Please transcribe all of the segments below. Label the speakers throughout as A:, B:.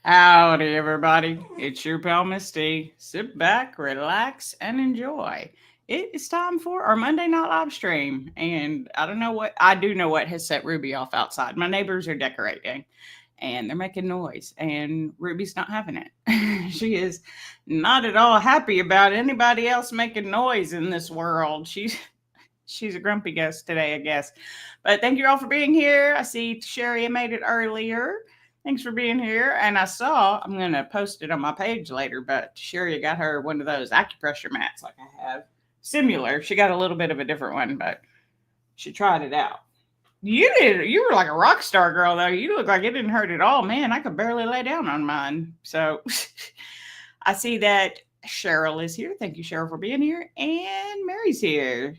A: Howdy, everybody. It's your pal Misty. Sit back, relax, and enjoy. It is time for our Monday night live stream. And I do know what has set Ruby off outside. My neighbors are decorating and they're making noise, and Ruby's not having it. She is not at all happy about anybody else making noise in this world. She's a grumpy ghost today, I guess. But thank you all for being here. I see Sherry made it earlier. Thanks for being here. And I'm going to post it on my page later, but Sherry got her one of those acupressure mats like I have. Similar. She got a little bit of a different one, but she tried it out. You did. You were like a rock star girl, though. You look like it didn't hurt at all. Man, I could barely lay down on mine. So I see that Cheryl is here. Thank you, Cheryl, for being here. And Mary's here.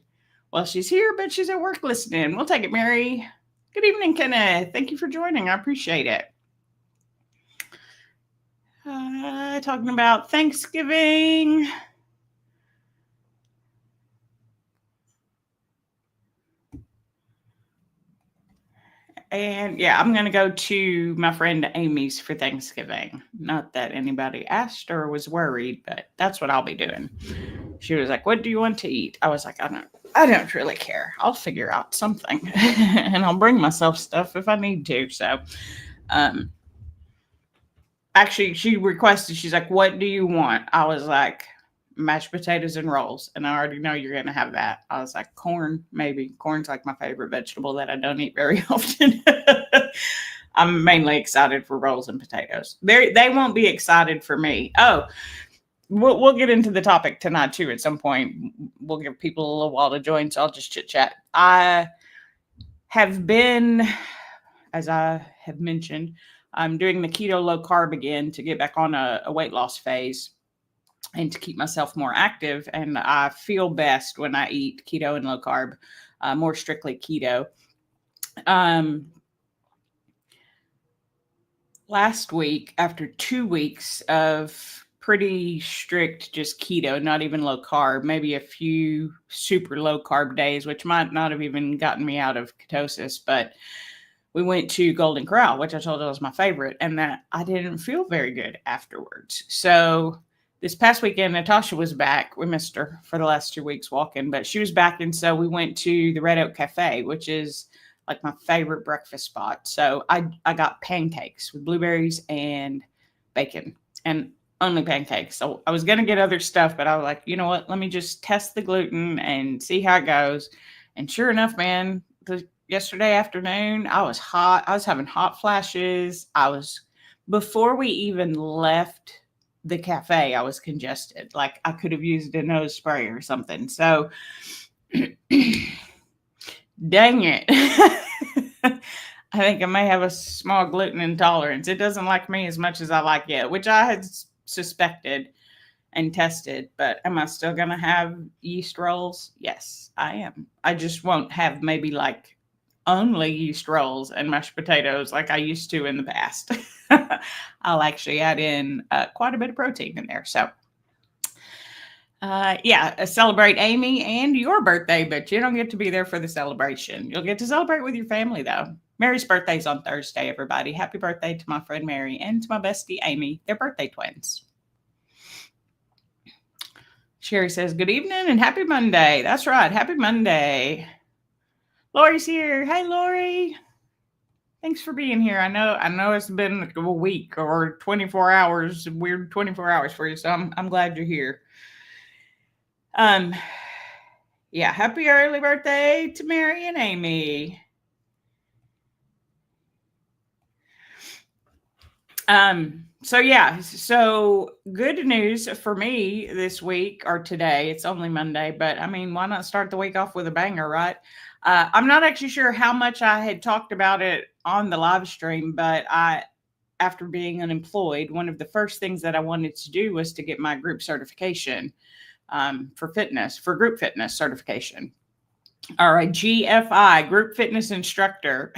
A: Well, she's here, but she's at work listening. We'll take it, Mary. Good evening, Kenneth. Thank you for joining. I appreciate it. Talking about Thanksgiving. And yeah, I'm going to go to my friend Amy's for Thanksgiving. Not that anybody asked or was worried, but that's what I'll be doing. She was like, "What do you want to eat?" I was like, I don't really care. I'll figure out something and I'll bring myself stuff if I need to. So, actually, she requested, she's like, "What do you want?" I was like, "Mashed potatoes and rolls." And I already know you're going to have that. I was like, "Corn, maybe." Corn's like my favorite vegetable that I don't eat very often. I'm mainly excited for rolls and potatoes. They won't be excited for me. Oh, we'll get into the topic tonight too at some point. We'll give people a little while to join, so I'll just chit chat. I have been, as I have mentioned, I'm doing the keto low carb again to get back on a weight loss phase and to keep myself more active. And I feel best when I eat keto and low carb, more strictly keto. Last week, after 2 weeks of pretty strict just keto, not even low carb, maybe a few super low carb days, which might not have even gotten me out of ketosis, but we went to Golden Corral, which I told you was my favorite, and that I didn't feel very good afterwards. So this past weekend, Natasha was back. We missed her for the last 2 weeks walking, but she was back. And so we went to the Red Oak Cafe, which is like my favorite breakfast spot. So I got pancakes with blueberries and bacon and only pancakes. So I was going to get other stuff, but I was like, you know what? Let me just test the gluten and see how it goes. And sure enough, man, yesterday afternoon, I was hot. I was having hot flashes. Before we even left the cafe, I was congested. Like I could have used a nose spray or something. So, dang it. I think I may have a small gluten intolerance. It doesn't like me as much as I like it, which I had suspected and tested. But am I still going to have yeast rolls? Yes, I am. I just won't have maybe like only yeast rolls and mashed potatoes like I used to in the past. I'll actually add in quite a bit of protein in there. So, celebrate Amy and your birthday, but you don't get to be there for the celebration. You'll get to celebrate with your family, though. Mary's birthday's on Thursday, everybody. Happy birthday to my friend Mary and to my bestie Amy. They're birthday twins. Sherry says, "Good evening and happy Monday." That's right. Happy Monday. Lori's here. Hey, Lori. Thanks for being here. I know it's been a week or 24 hours, weird 24 hours for you. So I'm glad you're here. Happy early birthday to Mary and Amy. So good news for me this week or today. It's only Monday, but I mean, why not start the week off with a banger, right? I'm not actually sure how much I had talked about it on the live stream, but after being unemployed, one of the first things that I wanted to do was to get my group certification for group fitness certification, or a GFI, group fitness instructor.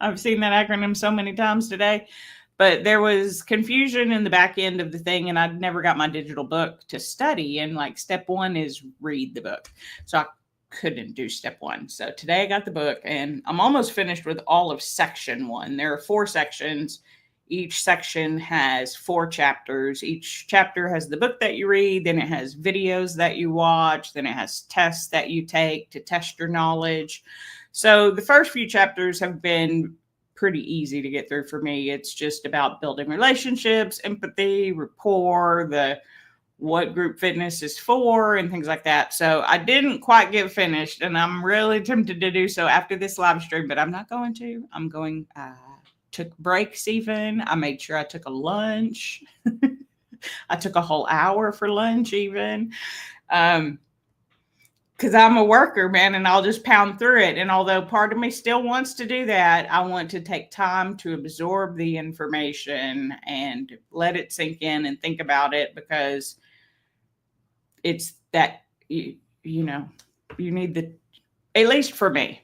A: I've seen that acronym so many times today, but there was confusion in the back end of the thing, and I'd never got my digital book to study. And like step one is read the book. So I couldn't do step one. So today I got the book and I'm almost finished with all of section one. There are 4 sections. Each section has 4 chapters. Each chapter has the book that you read, then it has videos that you watch, then it has tests that you take to test your knowledge. So the first few chapters have been pretty easy to get through for me. It's just about building relationships, empathy, rapport, the what group fitness is for and things like that. So I didn't quite get finished, and I'm really tempted to do so after this live stream, but I'm not going to. I'm going, took breaks even. I made sure I took a lunch. I took a whole hour for lunch even. Because I'm a worker, man, and I'll just pound through it. And although part of me still wants to do that, I want to take time to absorb the information and let it sink in and think about it, because it's that, you know, you need the, at least for me,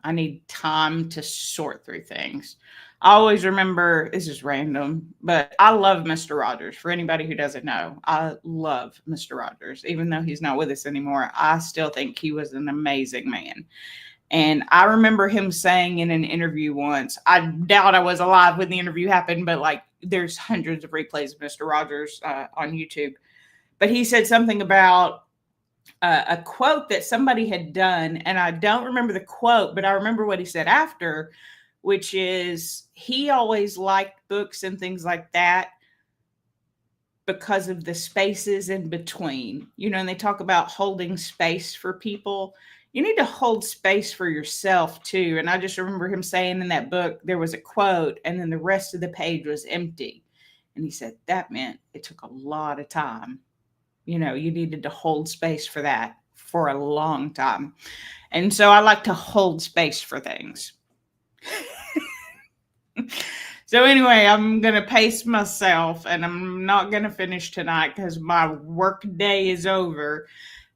A: I need time to sort through things. I always remember, this is random, but I love Mr. Rogers. For anybody who doesn't know, I love Mr. Rogers. Even though he's not with us anymore, I still think he was an amazing man. And I remember him saying in an interview once, I doubt I was alive when the interview happened, but like there's hundreds of replays of Mr. Rogers on YouTube. But he said something about a quote that somebody had done, and I don't remember the quote, but I remember what he said after, which is he always liked books and things like that because of the spaces in between, and they talk about holding space for people. You need to hold space for yourself too. And I just remember him saying in that book, there was a quote and then the rest of the page was empty. And he said that meant it took a lot of time. You needed to hold space for that for a long time. And so I like to hold space for things. So anyway, I'm going to pace myself, and I'm not going to finish tonight because my work day is over.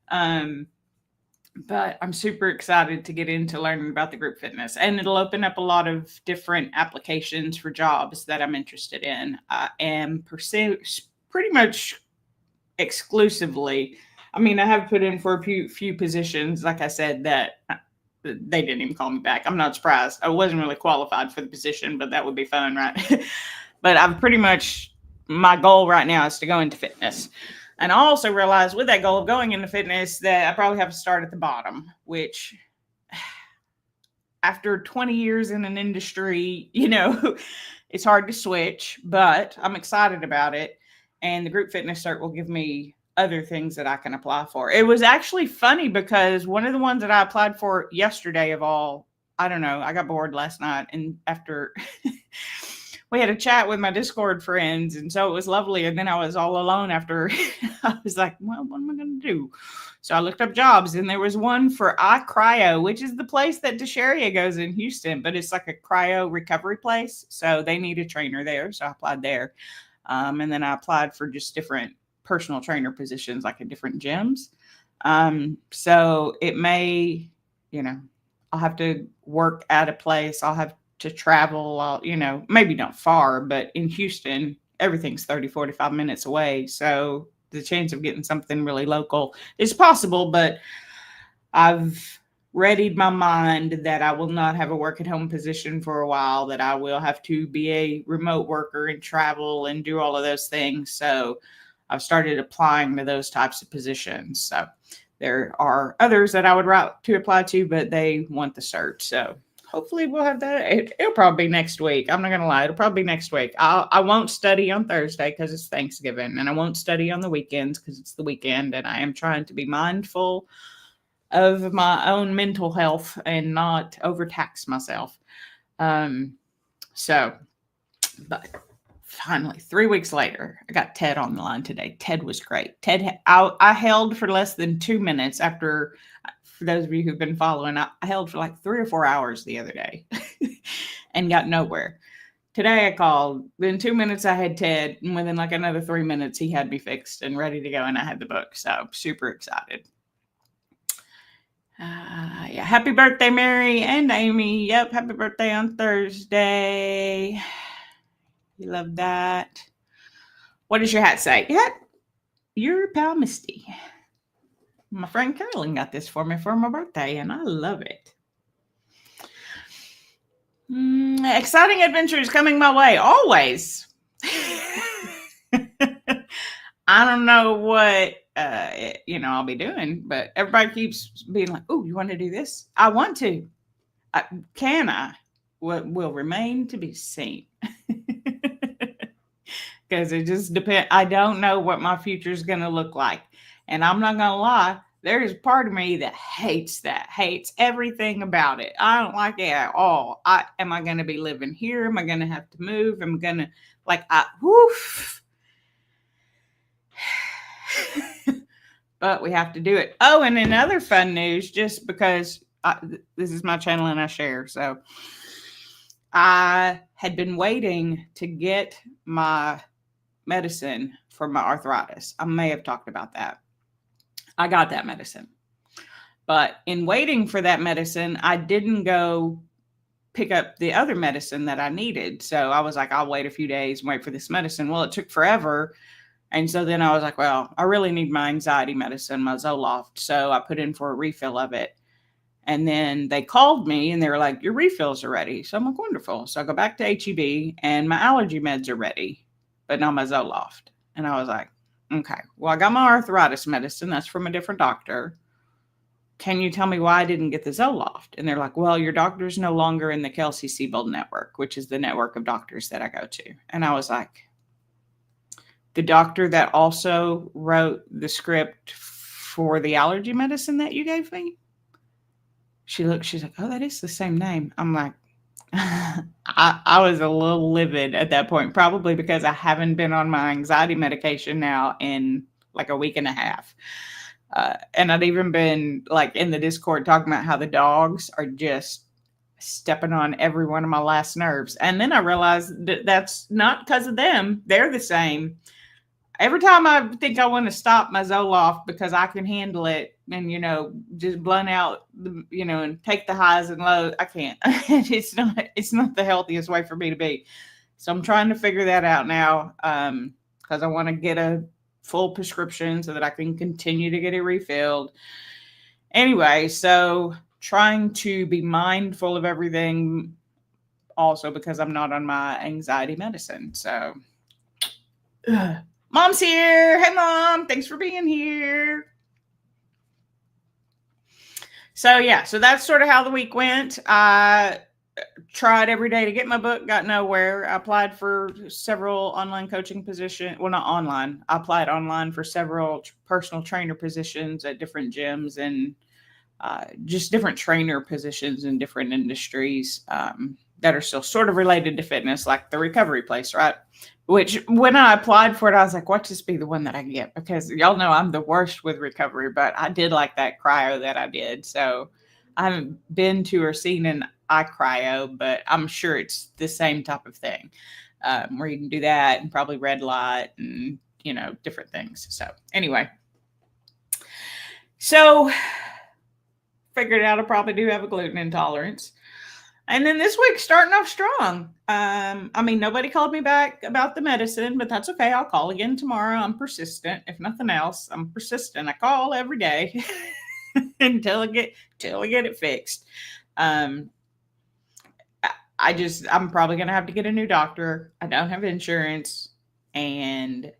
A: But I'm super excited to get into learning about the group fitness, and it'll open up a lot of different applications for jobs that I'm interested in. I am pretty much exclusively. I mean, I have put in for a few positions, like I said, that they didn't even call me back. I'm not surprised. I wasn't really qualified for the position, but that would be fun, right? But I've pretty much, my goal right now is to go into fitness. And I also realized with that goal of going into fitness that I probably have to start at the bottom, which after 20 years in an industry, it's hard to switch, but I'm excited about it. And the group fitness cert will give me other things that I can apply for. It was actually funny because one of the ones that I applied for yesterday of all, I don't know, I got bored last night, and after we had a chat with my Discord friends, and so it was lovely. And then I was all alone after. I was like, well, what am I going to do? So I looked up jobs, and there was one for iCryo, which is the place that DeSharia goes in Houston, but it's like a cryo recovery place. So they need a trainer there. So I applied there. And then I applied for just different personal trainer positions, like in different gyms. So it may, I'll have to work at a place. I'll have to travel, maybe not far, but in Houston, everything's 30, 45 minutes away. So the chance of getting something really local is possible, but I've readied my mind that I will not have a work at home position for a while, that I will have to be a remote worker and travel and do all of those things. So I've started applying to those types of positions. So there are others that I would like to apply to, but they want the cert. So hopefully we'll have that. It'll probably be next week. I'm not going to lie. It'll probably be next week. I won't study on Thursday because it's Thanksgiving, and I won't study on the weekends because it's the weekend, and I am trying to be mindful of my own mental health and not overtax myself. But finally, 3 weeks later, I got Ted on the line today. Ted was great. Ted, I held for less than 2 minutes after, for those of you who've been following, I held for like 3 or 4 hours the other day and got nowhere. Today I called. Within 2 minutes, I had Ted, and within like another 3 minutes, he had me fixed and ready to go, and I had the book. So super excited. Yeah, happy birthday, Mary and Amy. Yep, happy birthday on Thursday. You love that. What does your hat say? Yep, your pal Misty. My friend Carolyn got this for me for my birthday, and I love it. Exciting adventures coming my way, always. I don't know what I'll be doing, but everybody keeps being like, "Oh, you want to do this?" I want to. Can I? What will remain to be seen. Because it just depends. I don't know what my future is going to look like, and I'm not going to lie. There is part of me that hates that, hates everything about it. I don't like it at all. Am I going to be living here? Am I going to have to move? Am I going to woof. But we have to do it. Oh, and in other fun news, just because this is my channel and I share, so I had been waiting to get my medicine for my arthritis. I may have talked about that. I got that medicine. But in waiting for that medicine, I didn't go pick up the other medicine that I needed. So I was like, I'll wait a few days and wait for this medicine. Well, it took forever. And so then I was like, well, I really need my anxiety medicine, my Zoloft. So I put in for a refill of it. And then they called me and they were like, your refills are ready. So I'm like, wonderful. So I go back to HEB and my allergy meds are ready, but not my Zoloft. And I was like, okay, well, I got my arthritis medicine. That's from a different doctor. Can you tell me why I didn't get the Zoloft? And they're like, well, your doctor's no longer in the Kelsey-Seybold network, which is the network of doctors that I go to. And I was like, the doctor that also wrote the script for the allergy medicine that you gave me? She's like, oh, that is the same name. I'm like, I was a little livid at that point, probably because I haven't been on my anxiety medication now in like a week and a half. And I'd even been like in the Discord talking about how the dogs are just stepping on every one of my last nerves. And then I realized that that's not because of them. They're the same. Every time I think I want to stop my Zoloft because I can handle it and, just blunt out, and take the highs and lows, I can't. It's not the healthiest way for me to be. So I'm trying to figure that out now because I want to get a full prescription so that I can continue to get it refilled. Anyway, so trying to be mindful of everything also because I'm not on my anxiety medicine. So Mom's here. Hey, Mom. Thanks for being here. So, yeah. So that's sort of how the week went. I tried every day to get my book, got nowhere. I applied for several online coaching positions. Well, not online. I applied online for several personal trainer positions at different gyms and just different trainer positions in different industries that are still sort of related to fitness, like the recovery place, right? Which when I applied for it, I was like, watch this be the one that I get, because y'all know I'm the worst with recovery, but I did like that cryo that I did. So I haven't been to or seen an iCryo, but I'm sure it's the same type of thing where you can do that and probably red light and, different things. So anyway, so figured out I probably do have a gluten intolerance. And then this week starting off strong. Nobody called me back about the medicine, but that's okay. I'll call again tomorrow. I'm persistent. If nothing else, I'm persistent. I call every day until I get it fixed. I'm probably going to have to get a new doctor. I don't have insurance, and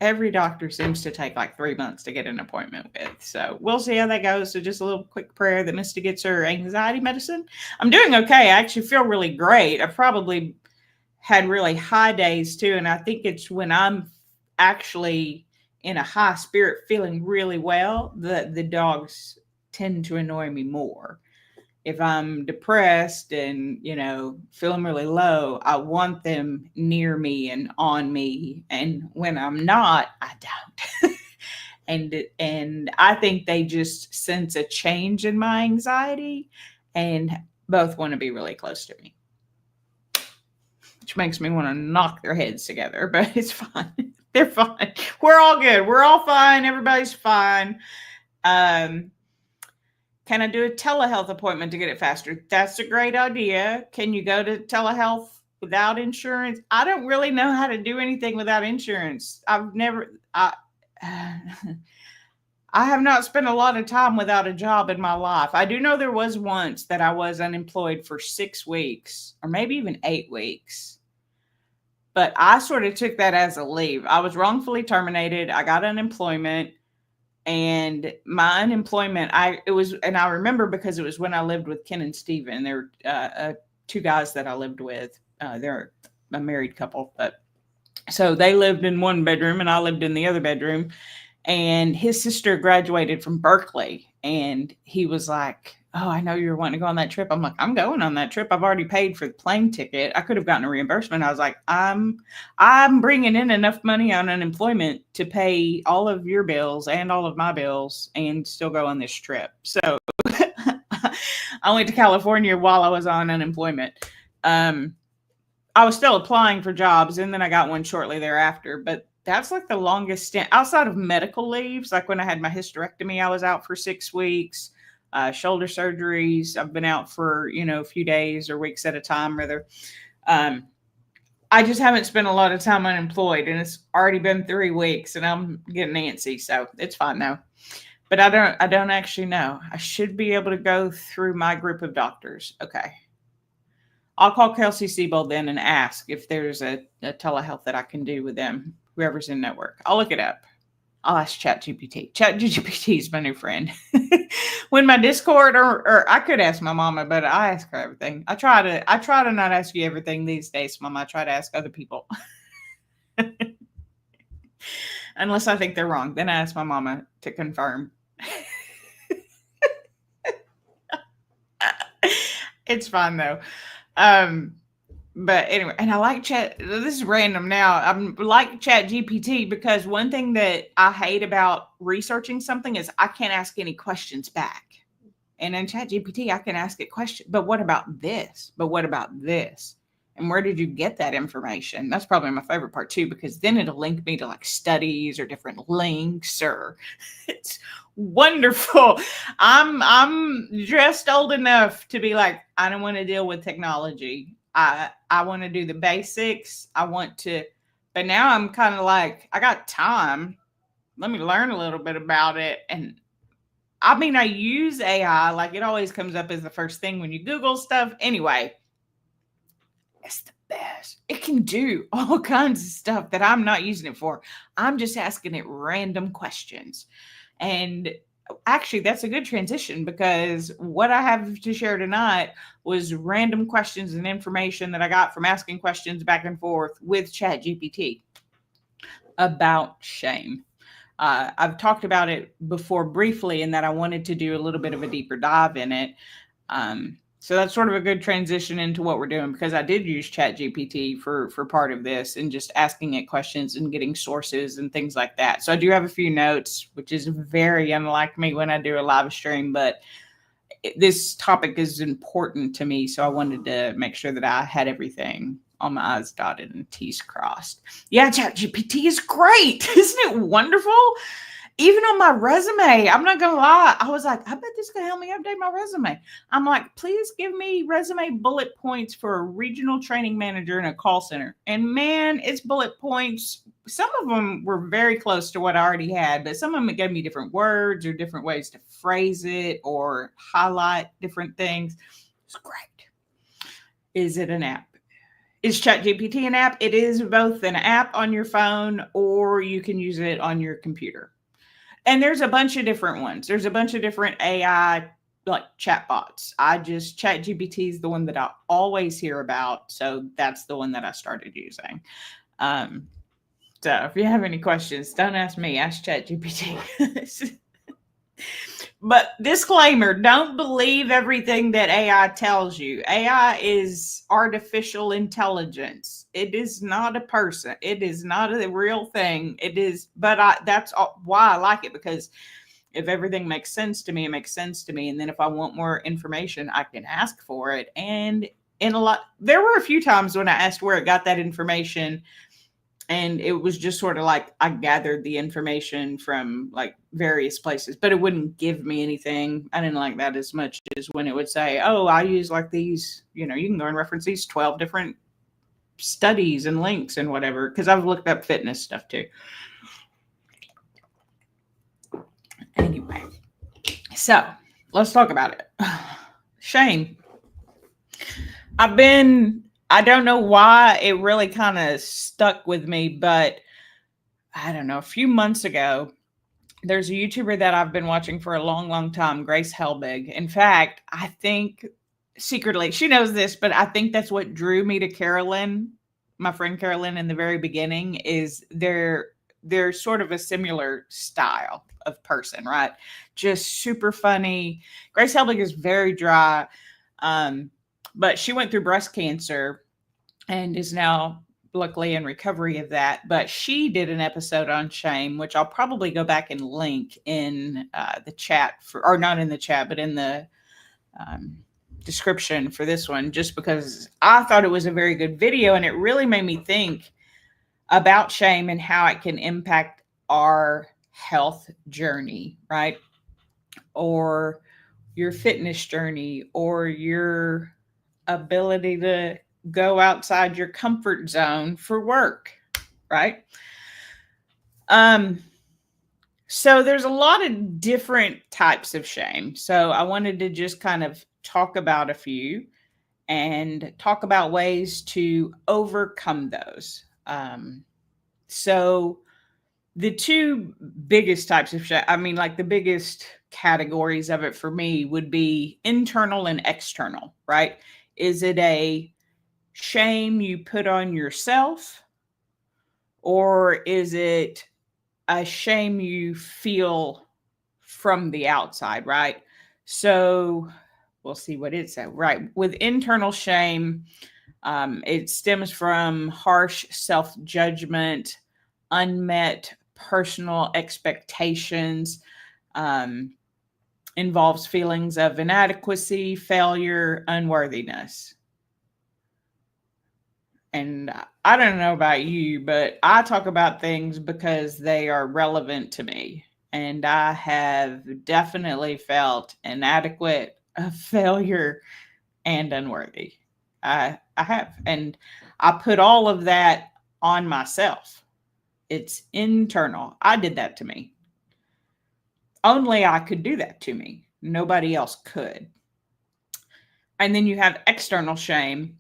A: every doctor seems to take like 3 months to get an appointment with. So we'll see how that goes. So just a little quick prayer that Misty gets her anxiety medicine. I'm doing okay. I actually feel really great. I probably had really high days too. And I think it's when I'm actually in a high spirit feeling really well, the dogs tend to annoy me more. If I'm depressed and, feeling really low, I want them near me and on me. And when I'm not, I don't. and I think they just sense a change in my anxiety and both want to be really close to me, which makes me want to knock their heads together, but it's fine. They're fine. We're all good. We're all fine. Everybody's fine. Can I do a telehealth appointment to get it faster? That's a great idea. Can you go to telehealth without insurance? I don't really know how to do anything without insurance. I I have not spent a lot of time without a job in my life. I do know there was once that I was unemployed for 6 weeks or maybe even 8 weeks. But I sort of took that as a leave. I was wrongfully terminated. I got unemployment, and my unemployment, and I remember because it was when I lived with Ken and Steven. They were two guys that I lived with. They're a married couple, but so they lived in one bedroom and I lived in the other bedroom. And his sister graduated from Berkeley, and he was like, "Oh, I know you're wanting to go on that trip." I'm like, "I'm going on that trip. I've already paid for the plane ticket. I could have gotten a reimbursement." I was like, I'm bringing in enough money on unemployment to pay all of your bills and all of my bills and still go on this trip." So I went to California while I was on unemployment. I was still applying for jobs, and then I got one shortly thereafter. But that's like the longest stint outside of medical leaves. Like when I had my hysterectomy, I was out for 6 weeks. Shoulder surgeries, I've been out for, a few days or weeks at a time, rather. I just haven't spent a lot of time unemployed, and it's already been 3 weeks, and I'm getting antsy, so it's fine now. But I don't actually know. I should be able to go through my group of doctors. Okay. I'll call Kelsey Siebold then and ask if there's a telehealth that I can do with them, whoever's in network. I'll look it up. I'll ask ChatGPT. ChatGPT is my new friend. When my Discord, or I could ask my mama, but I ask her everything. I try to not ask you everything these days, Mama. I try to ask other people. Unless I think they're wrong. Then I ask my mama to confirm. It's fine though. But anyway, and I like chat. This is random now. I'm like Chat GPT because one thing that I hate about researching something is I can't ask any questions back. And in Chat GPT, I can ask it questions. But what about this? But what about this? And where did you get that information? That's probably my favorite part too, because then it'll link me to like studies or different links, or it's wonderful. I'm just old enough to be like, I don't want to deal with technology. I want to do the basics. But now I'm kind of like, I got time. Let me learn a little bit about it. And I mean, I use AI, like it always comes up as the first thing when you Google stuff. Anyway, it's the best. It can do all kinds of stuff that I'm not using it for. I'm just asking it random questions. And actually, that's a good transition because what I have to share tonight was random questions and information that I got from asking questions back and forth with ChatGPT about shame. I've talked about it before briefly, in that I wanted to do a little bit of a deeper dive in it. So that's sort of a good transition into what we're doing, because I did use ChatGPT for part of this and just asking it questions and getting sources and things like that. So I do have a few notes, which is very unlike me when I do a live stream, but this topic is important to me. So I wanted to make sure that I had everything on my I's dotted and T's crossed. Yeah, ChatGPT is great. Isn't it wonderful? Even on my resume, I'm not going to lie. I was like, I bet this can help me update my resume. I'm like, please give me resume bullet points for a regional training manager in a call center. And man, it's bullet points. Some of them were very close to what I already had, but some of them gave me different words or different ways to phrase it or highlight different things. It's great. Is it an app? Is ChatGPT an app? It is both an app on your phone, or you can use it on your computer. And there's a bunch of different ones. There's a bunch of different AI like chatbots. ChatGPT is the one that I always hear about. So that's the one that I started using. So if you have any questions, don't ask me, ask ChatGPT. But disclaimer, don't believe everything that AI tells you. AI is artificial intelligence. It is not a person. It is not a real thing. It is, but that's why I like it, because if everything makes sense to me, it makes sense to me. And then if I want more information, I can ask for it. And there were a few times when I asked where it got that information, and it was just sort of like I gathered the information from like various places, but it wouldn't give me anything. I didn't like that as much as when it would say, oh, I use like these, you can go and reference these 12 different studies and links and whatever, because I've looked up fitness stuff too. Anyway, so let's talk about it. Shame. I don't know why it really kind of stuck with me, but I don't know, a few months ago, there's a YouTuber that I've been watching for a long, long time, Grace Helbig. In fact, I think secretly, she knows this, but I think that's what drew me to Carolyn, my friend Carolyn, in the very beginning, is they're sort of a similar style of person, right? Just super funny. Grace Helbig is very dry, but she went through breast cancer and is now luckily in recovery of that. But she did an episode on shame, which I'll probably go back and link in the chat or not in the chat, but in the description for this one, just because I thought it was a very good video and it really made me think about shame and how it can impact our health journey, right? Or your fitness journey, or your ability to go outside your comfort zone for work, right? So there's a lot of different types of shame. So I wanted to just kind of talk about a few and talk about ways to overcome those. So the two biggest types of shame, I mean, like the biggest categories of it for me would be internal and external, right? Is it a shame you put on yourself, or is it a shame you feel from the outside, right? So we'll see what it said. Right. With internal shame, it stems from harsh self-judgment, unmet personal expectations, involves feelings of inadequacy, failure, unworthiness. And I don't know about you, but I talk about things because they are relevant to me. And I have definitely felt inadequate, a failure, and unworthy. I have. And I put all of that on myself. It's internal. I did that to me. Only I could do that to me. Nobody else could. And then you have external shame,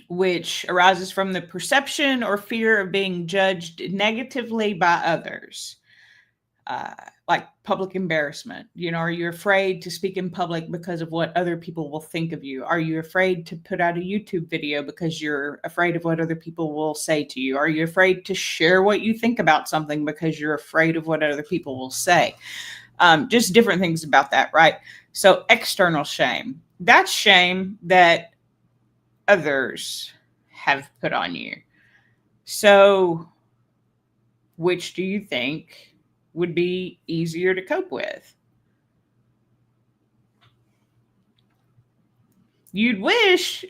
A: which arises from the perception or fear of being judged negatively by others, like public embarrassment. You know, are you afraid to speak in public because of what other people will think of you? Are you afraid to put out a YouTube video because you're afraid of what other people will say to you? Are you afraid to share what you think about something because you're afraid of what other people will say? Just different things about that, right? So external shame, that's shame that others have put on you. So which do you think would be easier to cope with? You'd wish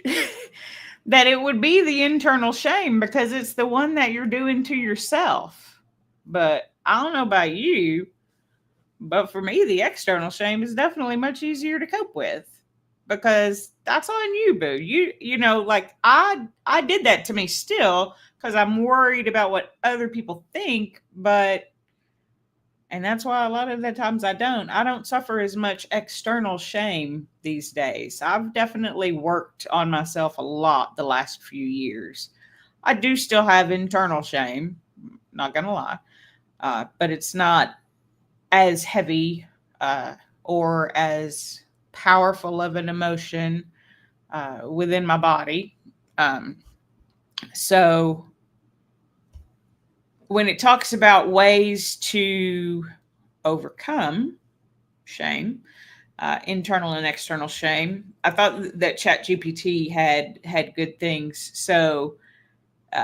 A: that it would be the internal shame because it's the one that you're doing to yourself. But I don't know about you, but for me, the external shame is definitely much easier to cope with because that's on you, boo. You know, like I did that to me still because I'm worried about what other people think, and that's why a lot of the times I don't suffer as much external shame these days. I've definitely worked on myself a lot the last few years. I do still have internal shame, not gonna lie, but it's not as heavy or as powerful of an emotion within my body. So when it talks about ways to overcome shame, internal and external shame, I thought that ChatGPT had good things. So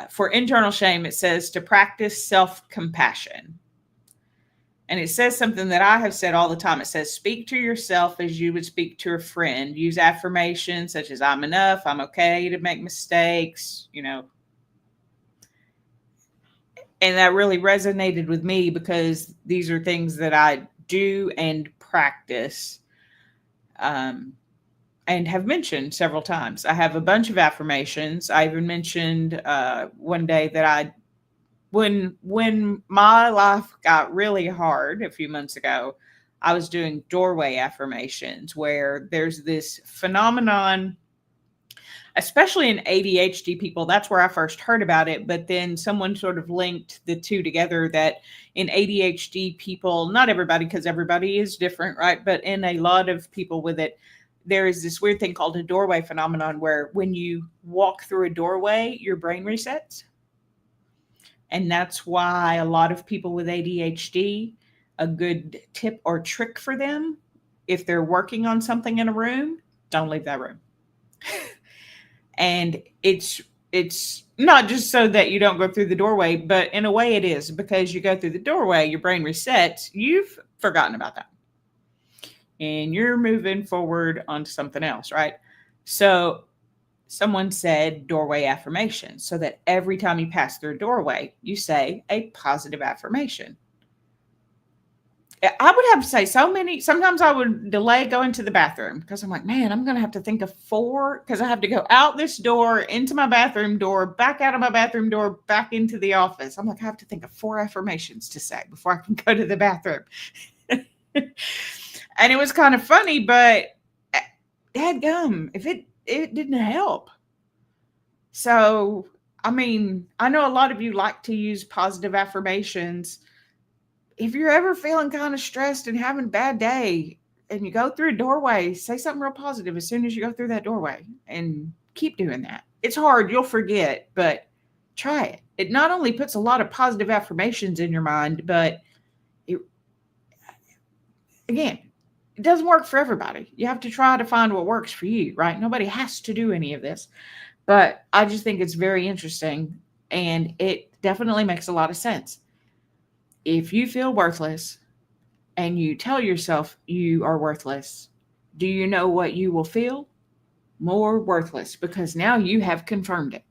A: for internal shame, it says to practice self-compassion. And it says something that I have said all the time. It says, speak to yourself as you would speak to a friend. Use affirmations such as I'm enough, I'm okay to make mistakes, you know. And that really resonated with me because these are things that I do and practice and have mentioned several times. I have a bunch of affirmations. I even mentioned one day that when my life got really hard a few months ago, I was doing doorway affirmations, where there's this phenomenon, especially in ADHD people. That's where I first heard about it. But then someone sort of linked the two together, that in ADHD people, not everybody, because everybody is different, right? But in a lot of people with it, there is this weird thing called a doorway phenomenon, where when you walk through a doorway, your brain resets. And that's why a lot of people with ADHD, a good tip or trick for them, if they're working on something in a room, don't leave that room. And it's not just so that you don't go through the doorway, but in a way it is, because you go through the doorway, your brain resets, you've forgotten about that, and you're moving forward onto something else, right? So someone said doorway affirmation, so that every time you pass through a doorway, you say a positive affirmation. I would have to say sometimes I would delay going to the bathroom, because I'm like, man, I'm going to have to think of 4, because I have to go out this door, into my bathroom door, back out of my bathroom door, back into the office. I'm like, I have to think of 4 affirmations to say before I can go to the bathroom. And it was kind of funny, but dadgum, if it didn't help. So, I mean, I know a lot of you like to use positive affirmations. If you're ever feeling kind of stressed and having a bad day, and you go through a doorway, say something real positive as soon as you go through that doorway, and keep doing that. It's hard, you'll forget, but try it. It not only puts a lot of positive affirmations in your mind, but again, it doesn't work for everybody. You have to try to find what works for you, right? Nobody has to do any of this. But I just think it's very interesting, and it definitely makes a lot of sense. If you feel worthless and you tell yourself you are worthless, do you know what you will feel? More worthless, because now you have confirmed it.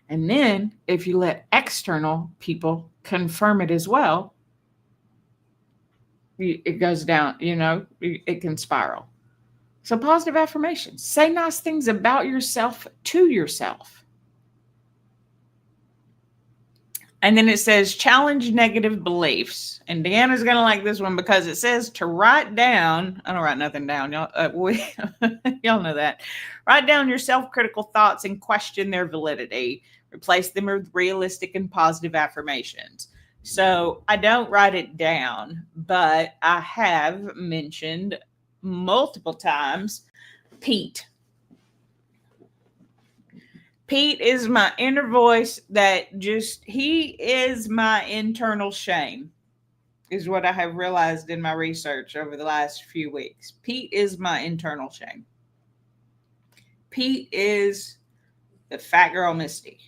A: And then if you let external people confirm it as well, it goes down, it can spiral. So positive affirmations, say nice things about yourself to yourself. And then it says challenge negative beliefs. And Deanna's going to like this one, because it says to write down. I don't write nothing down. Y'all, y'all know that. Write down your self-critical thoughts and question their validity. Replace them with realistic and positive affirmations. So I don't write it down, but I have mentioned multiple times Pete. Pete is my inner voice he is my internal shame, is what I have realized in my research over the last few weeks. Pete is my internal shame. Pete is the fat girl Misty.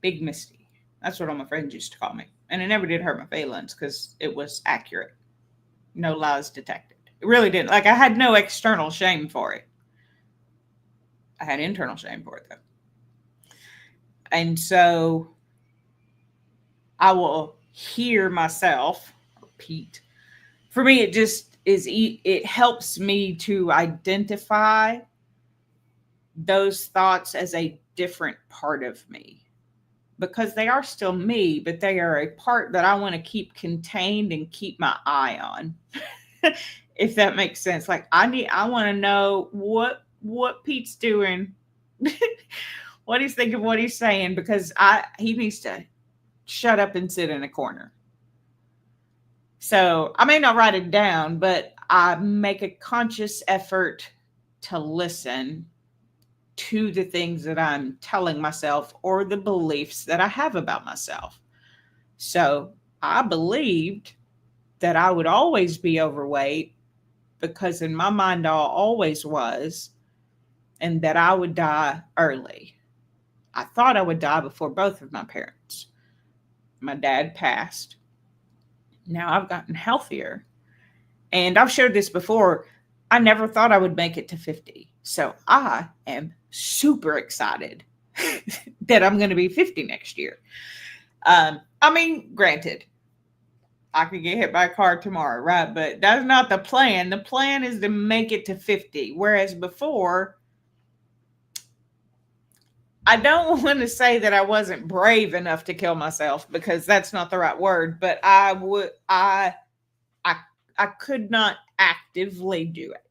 A: Big Misty. That's what all my friends used to call me. And it never did hurt my feelings, because it was accurate. No lies detected. It really didn't. Like, I had no external shame for it. I had internal shame for it, though. And so I will hear myself, Pete. For me, it just is, it helps me to identify those thoughts as a different part of me, because they are still me, but they are a part that I want to keep contained and keep my eye on. If that makes sense. Like, I want to know what Pete's doing, what he's thinking, what he's saying, because he needs to shut up and sit in a corner. So I may not write it down, but I make a conscious effort to listen to the things that I'm telling myself, or the beliefs that I have about myself. So I believed that I would always be overweight, because in my mind I always was, and that I would die early. I thought I would die before both of my parents. My dad passed. Now I've gotten healthier. And I've shared this before. I never thought I would make it to 50. So I am super excited that I'm going to be 50 next year. I mean, granted, I could get hit by a car tomorrow, right? But that's not the plan. The plan is to make it to 50. Whereas before, I don't want to say that I wasn't brave enough to kill myself, because that's not the right word. But I I could not actively do it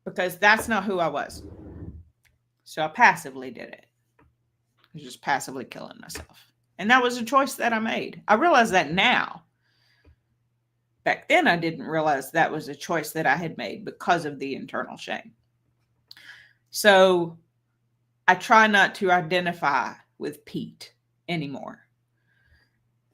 A: because that's not who I was. So I passively did it. I was just passively killing myself. And that was a choice that I made. I realize that now. Back then, I didn't realize that was a choice that I had made because of the internal shame. So I try not to identify with Pete anymore.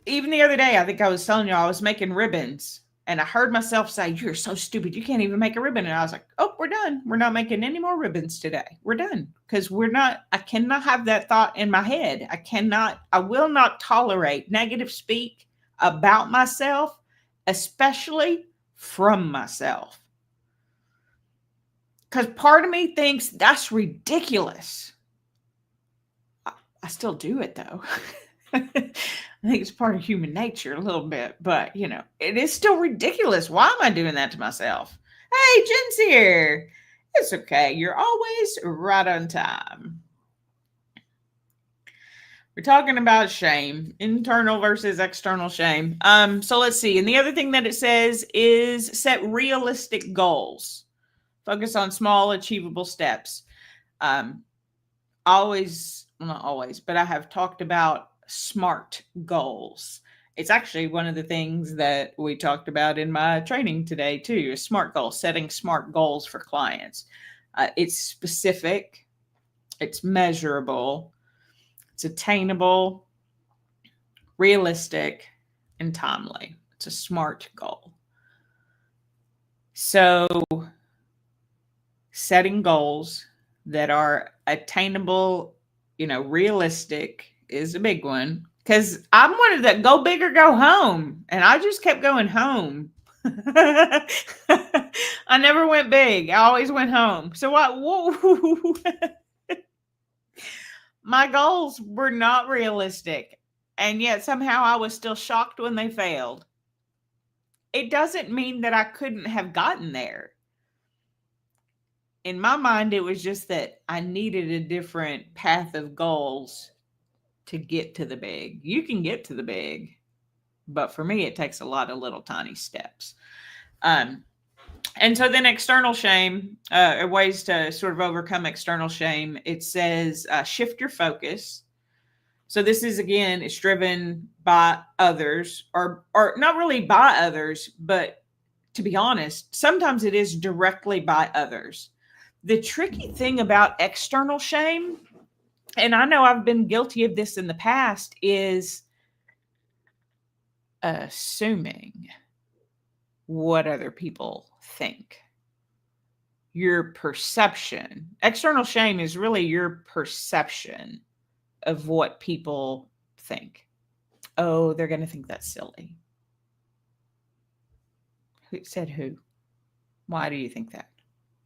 A: Even the other day, I think I was telling you I was making ribbons and I heard myself say, "You're so stupid. You can't even make a ribbon." And I was like, "Oh, we're done. We're not making any more ribbons today. We're done." Because I cannot have that thought in my head. I will not tolerate negative speak about myself, especially from myself. Because part of me thinks that's ridiculous. I still do it though. I think it's part of human nature a little bit, but it is still ridiculous. Why am I doing that to myself? Hey, Jen's here. It's okay. You're always right on time. We're talking about shame, internal versus external shame. So let's see. And the other thing that it says is set realistic goals. Focus on small, achievable steps. Not always, but I have talked about SMART goals. It's actually one of the things that we talked about in my training today too, is SMART goals, setting SMART goals for clients. It's specific, it's measurable, it's attainable, realistic, and timely. It's a SMART goal. So setting goals that are attainable, realistic is a big one. Because I'm one of that go big or go home. And I just kept going home. I never went big. I always went home. So my goals were not realistic. And yet somehow I was still shocked when they failed. It doesn't mean that I couldn't have gotten there. In my mind, it was just that I needed a different path of goals to get to the big. You can get to the big, but for me, it takes a lot of little tiny steps. And so then external shame, ways to sort of overcome external shame. It says shift your focus. So this is, again, it's driven by others or not really by others, but to be honest, sometimes it is directly by others. The tricky thing about external shame, and I know I've been guilty of this in the past, is assuming what other people think. Your perception. External shame is really your perception of what people think. Oh, they're going to think that's silly. Who said who? Why do you think that?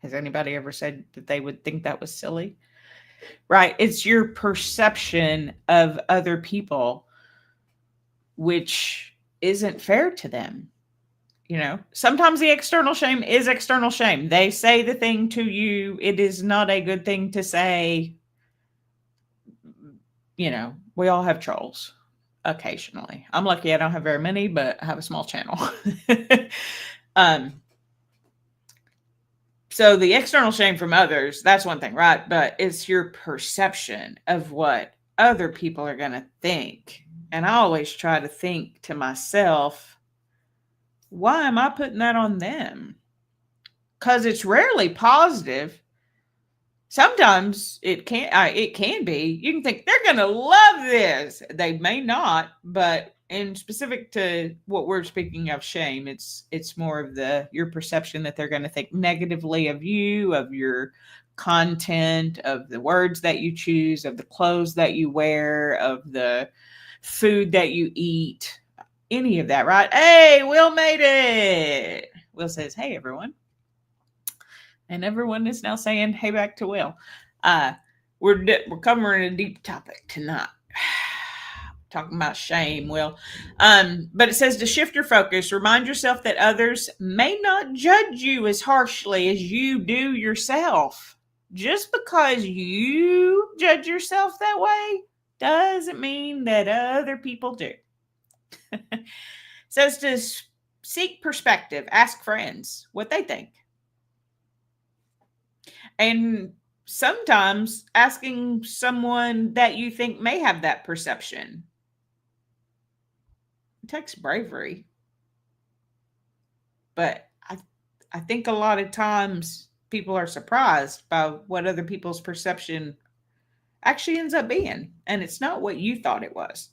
A: Has anybody ever said that they would think that was silly? Right? It's your perception of other people, which isn't fair to them. Sometimes the external shame is external shame. They say the thing to you. It is not a good thing to say. We all have trolls occasionally. I'm lucky I don't have very many, but I have a small channel. So the external shame from others, that's one thing, right? But it's your perception of what other people are going to think. And I always try to think to myself, why am I putting that on them? Because it's rarely positive. Sometimes it can be. You can think they're going to love this. They may not, but in specific to what we're speaking of shame, it's more of your perception that they're going to think negatively of you, of your content, of the words that you choose, of the clothes that you wear, of the food that you eat, any of that, right? Hey, Will made it. Will says, hey, everyone. And everyone is now saying, hey, back to Will. We're covering a deep topic tonight. Talking about shame, Will. But it says to shift your focus, remind yourself that others may not judge you as harshly as you do yourself. Just because you judge yourself that way doesn't mean that other people do. It says to seek perspective. Ask friends what they think. And sometimes asking someone that you think may have that perception takes bravery. But I think a lot of times people are surprised by what other people's perception actually ends up being. And it's not what you thought it was.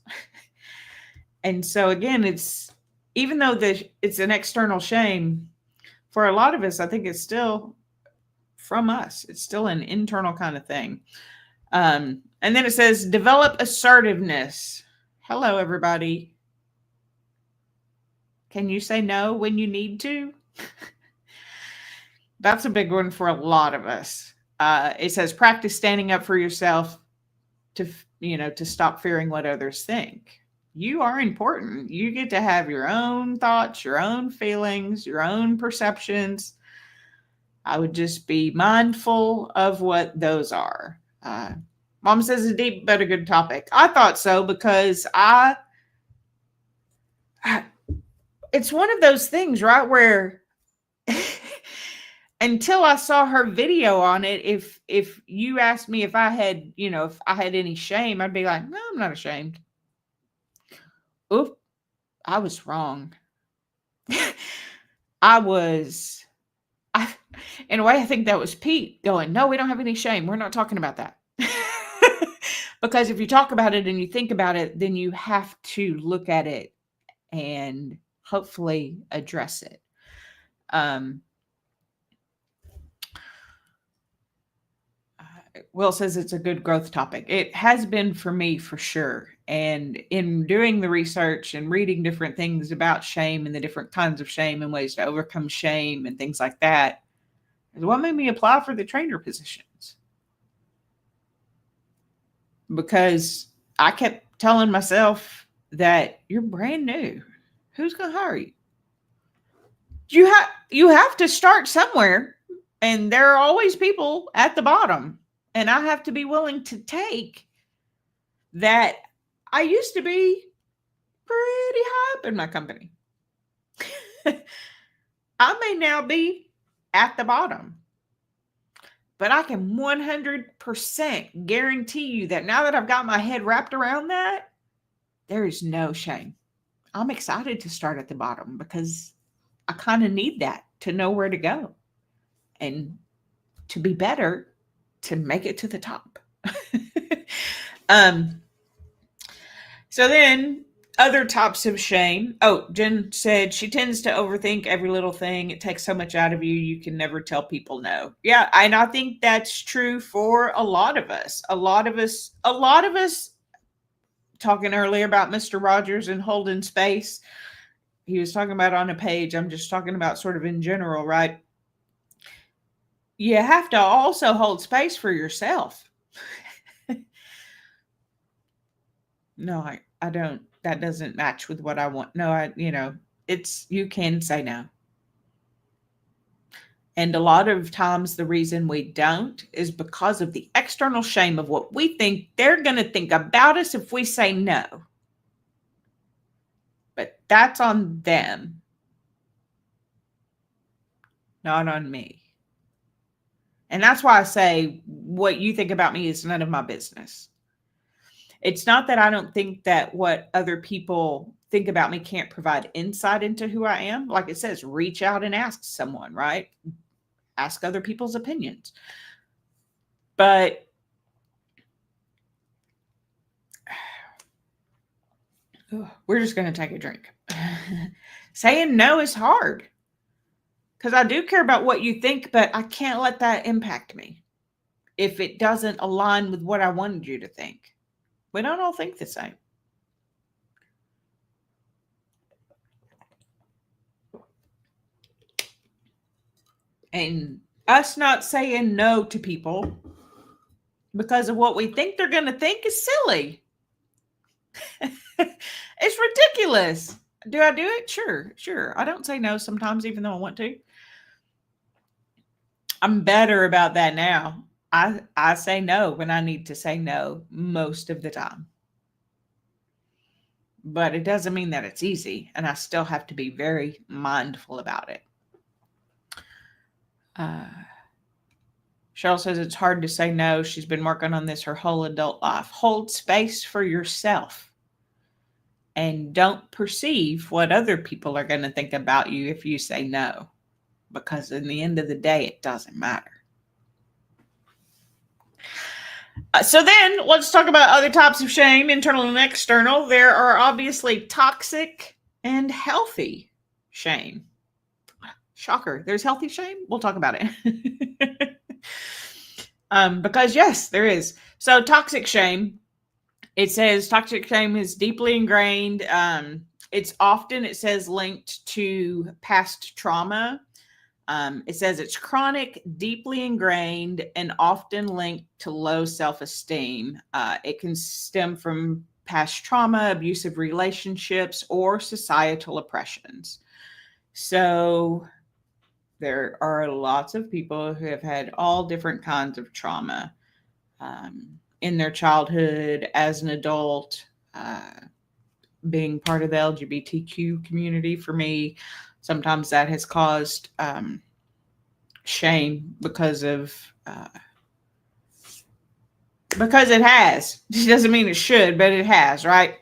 A: And so again, it's even though it's an external shame, for a lot of us, I think it's still from us. It's still an internal kind of thing. And then it says, develop assertiveness. Hello, everybody. Can you say no when you need to? That's a big one for a lot of us. It says, practice standing up for yourself to stop fearing what others think. You are important. You get to have your own thoughts, your own feelings, your own perceptions. I would just be mindful of what those are. Mom says a deep but a good topic. I thought so because it's one of those things, right, where until I saw her video on it, if you asked me if I had, if I had any shame, I'd be like, no, I'm not ashamed. Oop, I was wrong. In a way, I think that was Pete going, no, we don't have any shame. We're not talking about that. Because if you talk about it and you think about it, then you have to look at it and hopefully address it. Will says it's a good growth topic. It has been for me for sure. And in doing the research and reading different things about shame and the different kinds of shame and ways to overcome shame and things like that is what made me apply for the trainer positions. Because I kept telling myself that you're brand new. Who's going to hire you? You have to start somewhere, and there are always people at the bottom. And I have to be willing to take that I used to be pretty high up in my company. I may now be at the bottom. But I can 100% guarantee you that now that I've got my head wrapped around that, there is no shame. I'm excited to start at the bottom because I kind of need that to know where to go and to be better to make it to the top. So then other types of shame. Oh, Jen said she tends to overthink every little thing. It takes so much out of you. You can never tell people no. Yeah. And I think that's true for a lot of us. A lot of us talking earlier about Mr. Rogers and holding space. He was talking about on a page. I'm just talking about sort of in general, right? You have to also hold space for yourself. No, I don't. That doesn't match with what I want. No, you can say no. And a lot of times the reason we don't is because of the external shame of what we think they're going to think about us if we say no. But that's on them, not on me. And that's why I say what you think about me is none of my business. It's not that I don't think that what other people think about me can't provide insight into who I am. Like it says, reach out and ask someone, right? Ask other people's opinions. But we're just going to take a drink. Saying no is hard because I do care about what you think, but I can't let that impact me if it doesn't align with what I wanted you to think. We don't all think the same. And us not saying no to people because of what we think they're going to think is silly. It's ridiculous. Do I do it? Sure. I don't say no sometimes, even though I want to. I'm better about that now. I say no when I need to say no most of the time. but it doesn't mean that it's easy. And I still have to be very mindful about it. Cheryl says it's hard to say no. She's been working on this her whole adult life. Hold space for yourself and don't perceive what other people are going to think about you if you say no, because in the end of the day, it doesn't matter. So then let's talk about other types of shame, internal and external. There are obviously toxic and healthy shame. Shocker. There's healthy shame. We'll talk about it. Because yes, there is. So toxic shame, it says toxic shame is deeply ingrained. It's often, it says, linked to past trauma. It says it's chronic, deeply ingrained, and often linked to low self-esteem. It can stem from past trauma, abusive relationships, or societal oppressions. So there are lots of people who have had all different kinds of trauma in their childhood, as an adult, being part of the LGBTQ community. For me, sometimes that has caused shame because it has. It doesn't mean it should, but it has, right?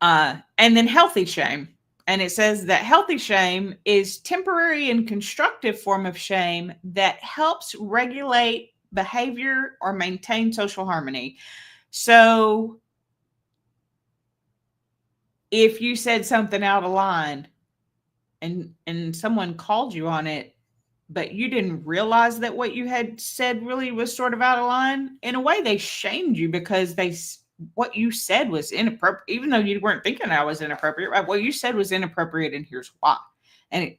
A: And then healthy shame. And it says that healthy shame is temporary and constructive form of shame that helps regulate behavior or maintain social harmony. So if you said something out of line and someone called you on it, but you didn't realize that what you had said really was sort of out of line, in a way they shamed you because what you said was inappropriate, even though you weren't thinking I was inappropriate, right? What you said was inappropriate, and here's why. And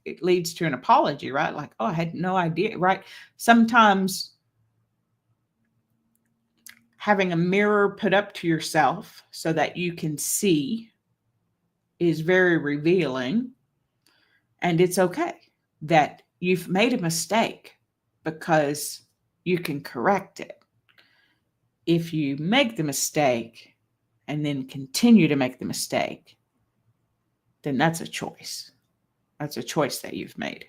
A: it leads to an apology, right? Like, oh, I had no idea, right? Sometimes having a mirror put up to yourself so that you can see is very revealing. And it's okay that you've made a mistake, because you can correct it. If you make the mistake and then continue to make the mistake, then that's a choice. That's a choice that you've made.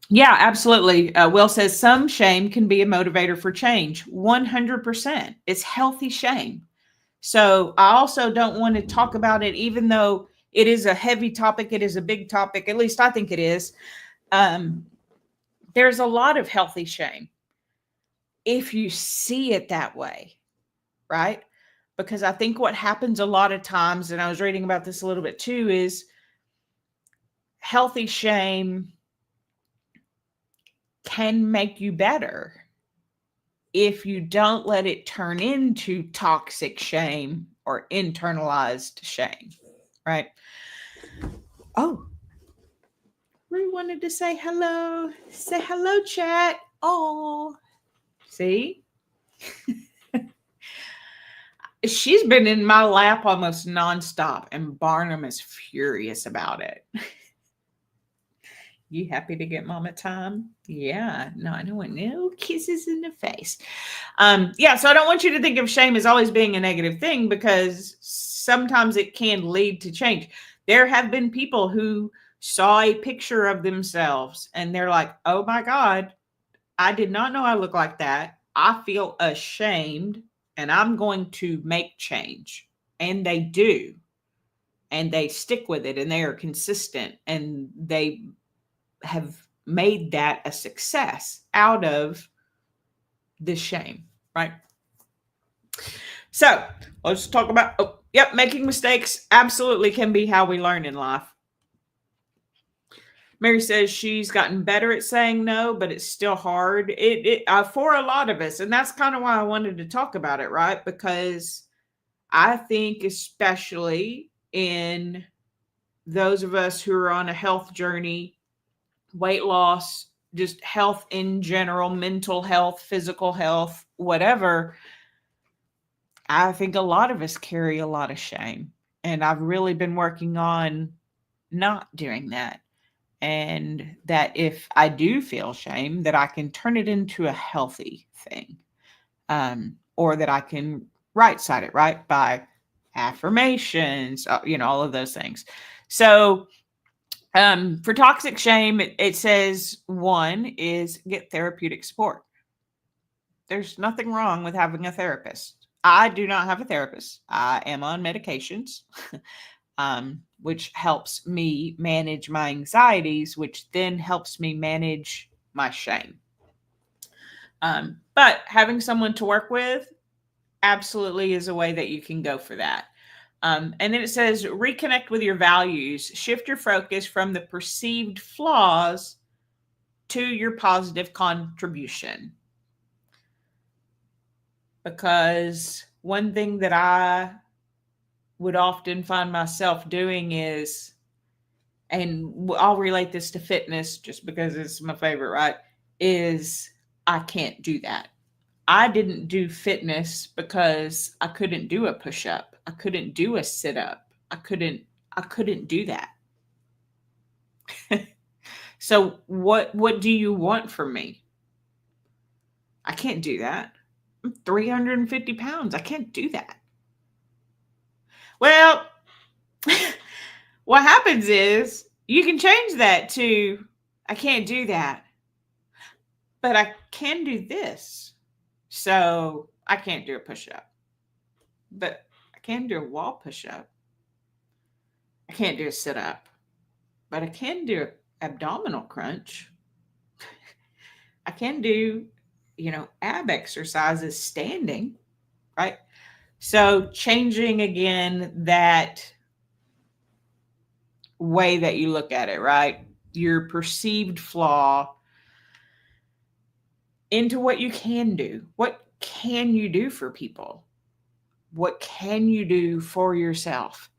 A: Yeah, absolutely. Will says some shame can be a motivator for change. 100%. It's healthy shame. So I also don't want to talk about it, even though it is a heavy topic. It is a big topic. At least I think it is. There's a lot of healthy shame if you see it that way, right? Because I think what happens a lot of times, and I was reading about this a little bit too, is healthy shame can make you better if you don't let it turn into toxic shame or internalized shame, right? Oh, we wanted to say hello. Say hello, chat. Oh, see? She's been in my lap almost nonstop, and Barnum is furious about it. You happy to get mama time? Yeah. No, I don't want no kisses in the face. Yeah, so I don't want you to think of shame as always being a negative thing, because sometimes it can lead to change. There have been people who saw a picture of themselves and they're like, oh my God, I did not know I look like that. I feel ashamed and I'm going to make change. And they do. And they stick with it and they are consistent and they have made that a success out of this shame, right? So let's talk about, making mistakes absolutely can be how we learn in life. Mary says she's gotten better at saying no, but it's still hard. For a lot of us, and that's kind of why I wanted to talk about it, right? Because I think especially in those of us who are on a health journey, weight loss, just health in general, mental health, physical health, whatever, I think a lot of us carry a lot of shame. And I've really been working on not doing that. And that if I do feel shame, that I can turn it into a healthy thing. or that I can right side it, right? By affirmations, all of those things. So, for toxic shame, it says one is get therapeutic support. There's nothing wrong with having a therapist. I do not have a therapist. I am on medications, which helps me manage my anxieties, which then helps me manage my shame. But having someone to work with absolutely is a way that you can go for that. And then it says reconnect with your values, shift your focus from the perceived flaws to your positive contribution. Because one thing that I would often find myself doing is, and I'll relate this to fitness just because it's my favorite, right? Is I can't do that. I didn't do fitness because I couldn't do a push-up. I couldn't do a sit-up. I couldn't do that. So what do you want from me? I can't do that. I'm 350 pounds. I can't do that. Well, what happens is you can change that to I can't do that, but I can do this. So I can't do a push-up, but I can do a wall push-up. I can't do a sit-up, but I can do abdominal crunch. I can do, ab exercises standing, right? So changing again that way that you look at it, right? Your perceived flaw into what you can do. What can you do for people? What can you do for yourself?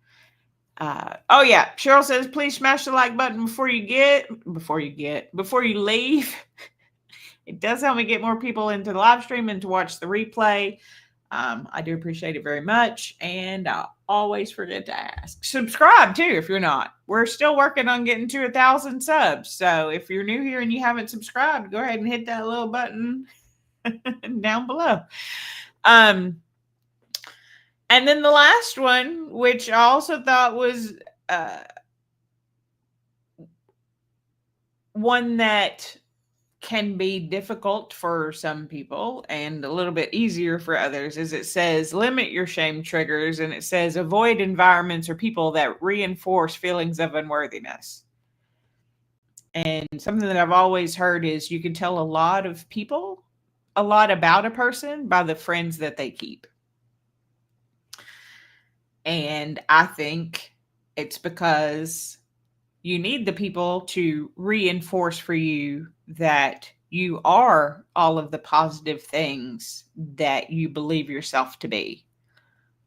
A: Oh yeah, Cheryl says, please smash the like button before you leave. It does help me get more people into the live stream and to watch the replay. I do appreciate it very much. And I always forget to ask. Subscribe too if you're not. We're still working on getting to 1,000 subs. So if you're new here and you haven't subscribed, go ahead and hit that little button down below. And then the last one, which I also thought was one that can be difficult for some people and a little bit easier for others, is it says limit your shame triggers, and it says avoid environments or people that reinforce feelings of unworthiness. And something that I've always heard is you can tell a lot of people a lot about a person by the friends that they keep. And I think it's because you need the people to reinforce for you that you are all of the positive things that you believe yourself to be.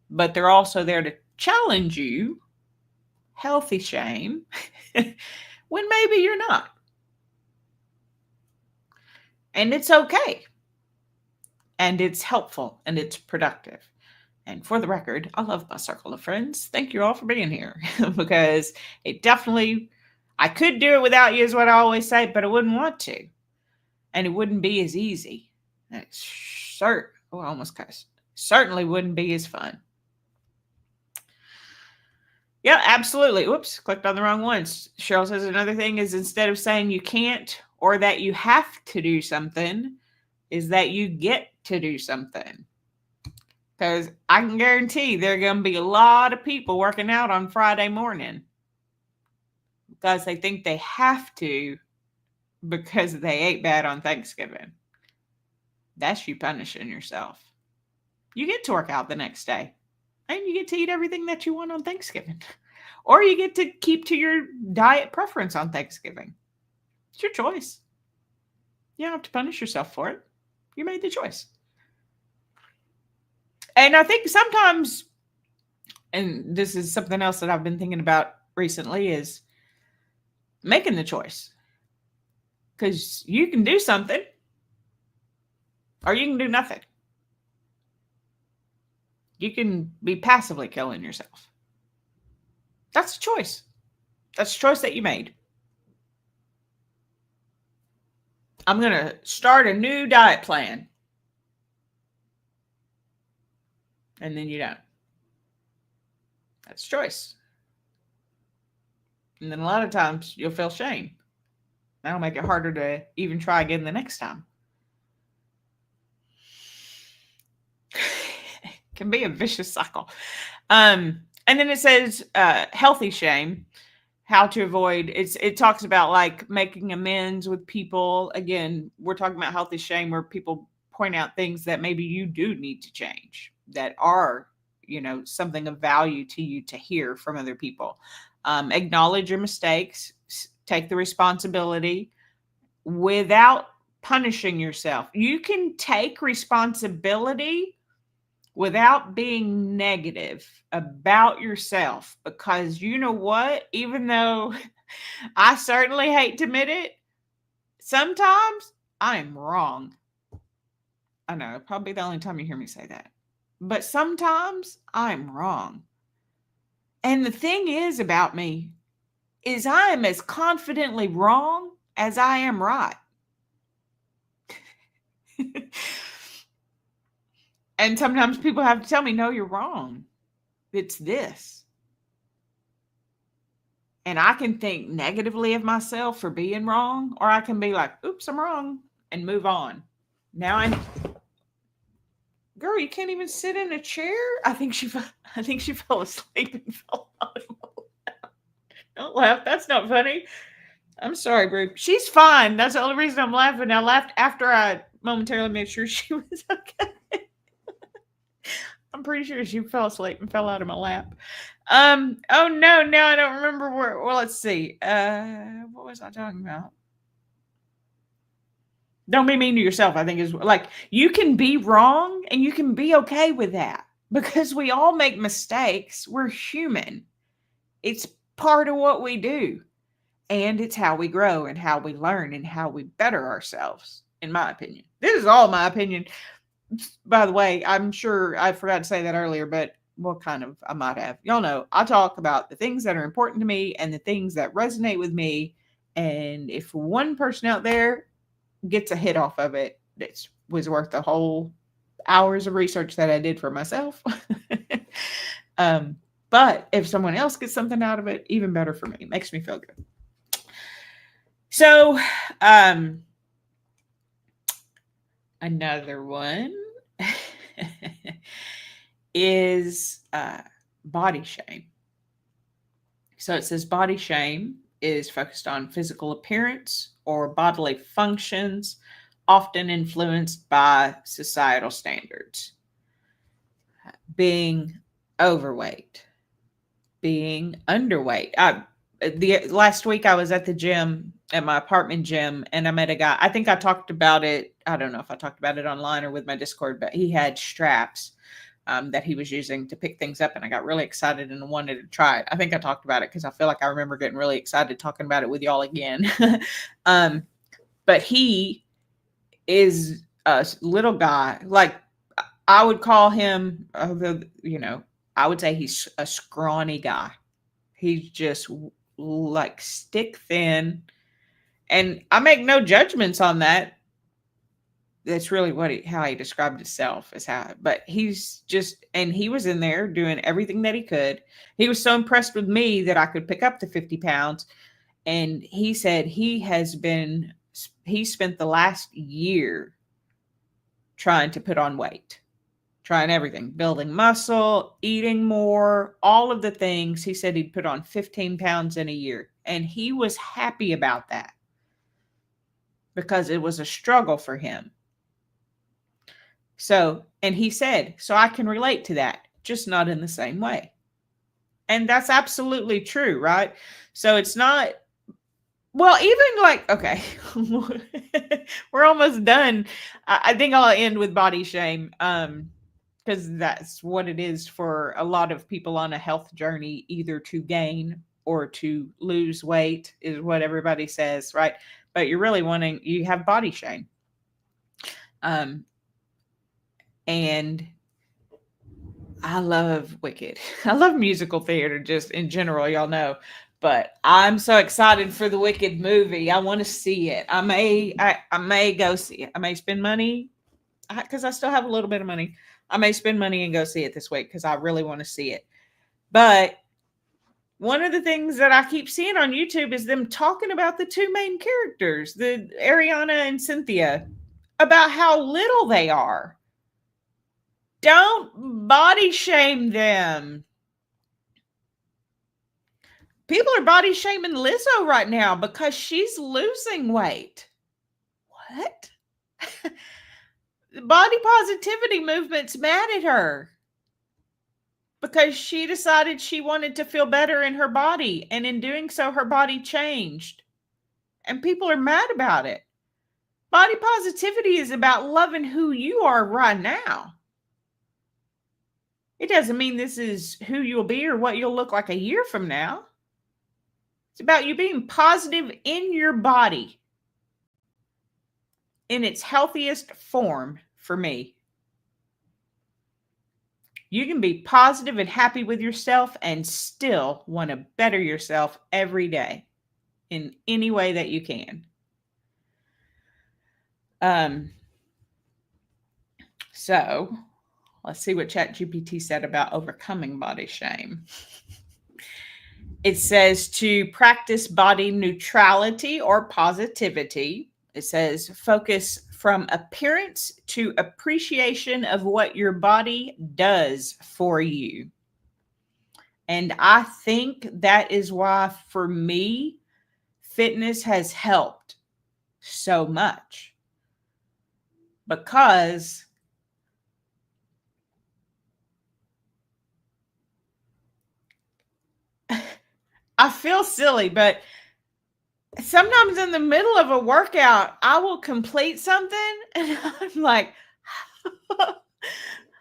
A: But they're also there to challenge you, healthy shame, when maybe you're not. And it's okay. And it's helpful and it's productive. And for the record, I love my circle of friends. Thank you all for being here because it definitely, I could do it without you is what I always say, but I wouldn't want to. And it wouldn't be as easy. I almost cussed. Certainly wouldn't be as fun. Yeah, absolutely. Whoops, clicked on the wrong ones. Cheryl says another thing is instead of saying you can't or that you have to do something, is that you get to do something. Because I can guarantee there are going to be a lot of people working out on Friday morning because they think they have to because they ate bad on Thanksgiving. That's you punishing yourself. You get to work out the next day and you get to eat everything that you want on Thanksgiving. Or you get to keep to your diet preference on Thanksgiving. It's your choice. You don't have to punish yourself for it. You made the choice. And I think sometimes, and this is something else that I've been thinking about recently, is making the choice. Because you can do something or you can do nothing. You can be passively killing yourself. That's a choice. That's a choice that you made. I'm going to start a new diet plan. and then you don't. That's choice. And then a lot of times you'll feel shame. That'll make it harder to even try again the next time. Can be a vicious cycle. And then it says healthy shame, how to avoid. It talks about like making amends with people. Again, we're talking about healthy shame where people point out things that maybe you do need to change that are, something of value to you to hear from other people. Acknowledge your mistakes, take the responsibility without punishing yourself. You can take responsibility without being negative about yourself, because you know what? Even though I certainly hate to admit it, sometimes I'm wrong. I know, probably the only time you hear me say that. But sometimes I'm wrong. And the thing is about me is I am as confidently wrong as I am right. And sometimes people have to tell me, no, you're wrong. It's this. And I can think negatively of myself for being wrong, or I can be like, oops, I'm wrong, and move on. Now girl, you can't even sit in a chair? I think she fell asleep and fell out of my lap. Don't laugh. That's not funny. I'm sorry, Bru. She's fine. That's the only reason I'm laughing. I laughed after I momentarily made sure she was okay. I'm pretty sure she fell asleep and fell out of my lap. Oh no, now I don't remember where. Well, let's see. What was I talking about? Don't be mean to yourself, I think is like you can be wrong and you can be okay with that because we all make mistakes. We're human. It's part of what we do. And it's how we grow and how we learn and how we better ourselves, in my opinion. This is all my opinion. By the way, I'm sure I forgot to say that earlier, but I might have. Y'all know, I talk about the things that are important to me and the things that resonate with me. And if one person out there gets a hit off of it, it was worth the whole hours of research that I did for myself. But if someone else gets something out of it, even better for me. It makes me feel good. So, another one is body shame. So it says body shame is focused on physical appearance or bodily functions, often influenced by societal standards. Being overweight, being underweight. Last week I was at the gym, at my apartment gym, and I met a guy. I think I talked about it. I don't know if I talked about it online or with my Discord, but he had straps that he was using to pick things up, and I got really excited and wanted to try it. I think I talked about it because I feel like I remember getting really excited talking about it with y'all again. But he is a little guy. Like I would call him, I would say he's a scrawny guy. He's just like stick thin. And I make no judgments on that. That's really how he described himself as but he's just, and he was in there doing everything that he could. He was so impressed with me that I could pick up to 50 pounds. And he said he spent the last year trying to put on weight, trying everything, building muscle, eating more, all of the things. He said he'd put on 15 pounds in a year. And he was happy about that because it was a struggle for him. So, and he said, so I can relate to that, just not in the same way. And that's absolutely true, right? So it's not, well, even like, okay, we're almost done. I think I'll end with body shame because that's what it is for a lot of people on a health journey, either to gain or to lose weight is what everybody says, right? But you're really you have body shame. And I love Wicked. I love musical theater just in general, y'all know. But I'm so excited for the Wicked movie. I want to see it. I may go see it. I may spend money
B: because I still have a little bit of money. I may spend money and go see it this week because I really want to see it. But one of the things that I keep seeing on YouTube is them talking about the two main characters, the Ariana and Cynthia, about how little they are. Don't body shame them. People are body shaming Lizzo right now because she's losing weight. What? The body positivity movement's mad at her because she decided she wanted to feel better in her body, and in doing so, her body changed. And people are mad about it. Body positivity is about loving who you are right now. It doesn't mean this is who you'll be or what you'll look like a year from now. It's about you being positive in your body in its healthiest form for me. You can be positive and happy with yourself and still want to better yourself every day in any way that you can. So let's see what ChatGPT said about overcoming body shame. It says to practice body neutrality or positivity. It says focus from appearance to appreciation of what your body does for you. And I think that is why, for me, fitness has helped so much. Because I feel silly, but sometimes in the middle of a workout, I will complete something and I'm like,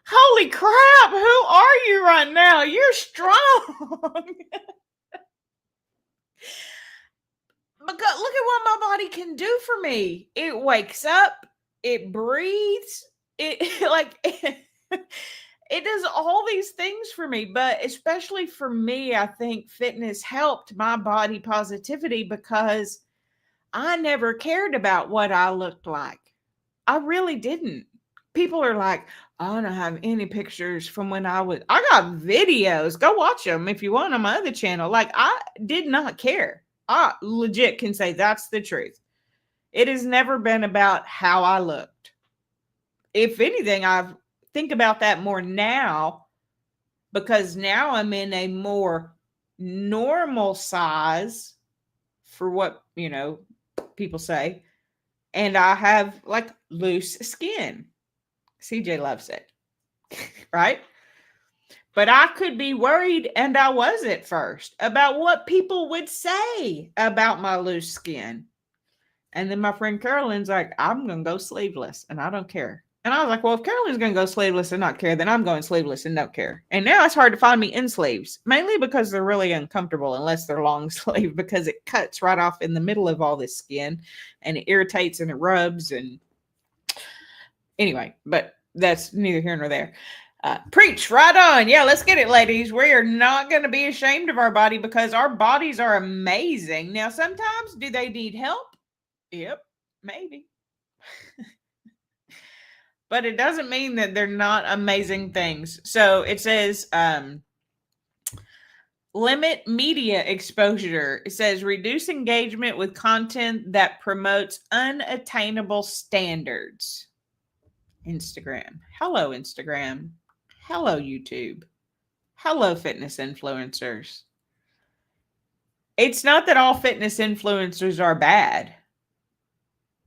B: holy crap, who are you right now? You're strong. Because look at what my body can do for me. It wakes up, it breathes, it does all these things for me. But especially for me, I think fitness helped my body positivity because I never cared about what I looked like. I really didn't. People are like, I don't have any pictures from when I got videos. Go watch them if you want on my other channel. Like, I did not care. I legit can say that's the truth. It has never been about how I looked. If anything, I think about that more now because now I'm in a more normal size for what, people say. And I have like loose skin. CJ loves it. Right? But I could be worried, and I was at first, about what people would say about my loose skin. And then my friend Carolyn's like, I'm going to go sleeveless, and I don't care. And I was like, well, if Carolyn's going to go sleeveless and not care, then I'm going sleeveless and don't care. And now it's hard to find me in sleeves, mainly because they're really uncomfortable unless they're long sleeve, because it cuts right off in the middle of all this skin, and it irritates and it rubs. And anyway, but that's neither here nor there. Preach right on. Yeah, let's get it, ladies. We are not going to be ashamed of our body because our bodies are amazing. Now, sometimes do they need help? Yep, maybe. But it doesn't mean that they're not amazing things. So it says limit media exposure. It says reduce engagement with content that promotes unattainable standards. Instagram. Hello, Instagram. Hello, YouTube. Hello, fitness influencers. It's not that all fitness influencers are bad,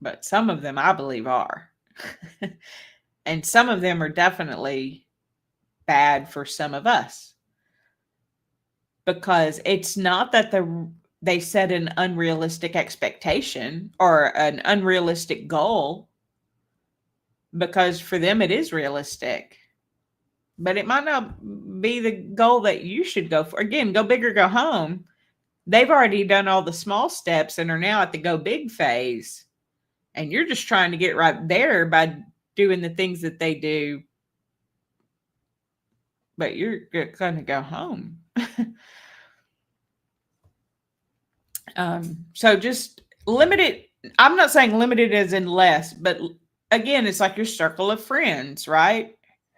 B: but some of them I believe are. And some of them are definitely bad for some of us. Because it's not that they set an unrealistic expectation or an unrealistic goal, because for them it is realistic. But it might not be the goal that you should go for. Again, go big or go home. They've already done all the small steps and are now at the go big phase. And you're just trying to get right there by doing the things that they do. But you're going to go home. So just limit it. I'm not saying limited as in less, but again, it's like your circle of friends, right?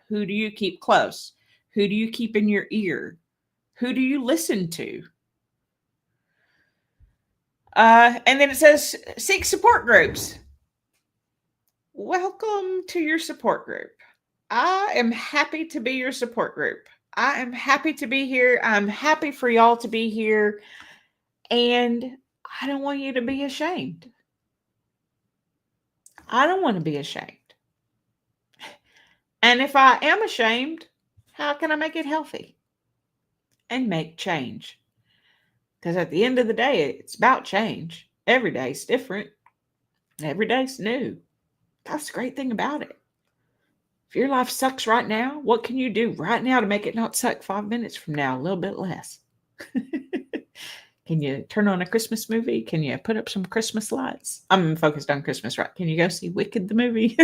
B: Who do you keep close? Who do you keep in your ear? Who do you listen to? And then it says seek support groups. Welcome to your support group. I am happy to be your support group. I am happy to be here. I'm happy for y'all to be here. And I don't want you to be ashamed. I don't want to be ashamed. And if I am ashamed, how can I make it healthy and make change? Because at the end of the day, it's about change. Every day's different, every day's new. That's the great thing about it. If your life sucks right now, what can you do right now to make it not suck 5 minutes from now, a little bit less? Can you turn on a Christmas movie? Can you put up some Christmas lights? I'm focused on Christmas, right? Can you go see Wicked the movie?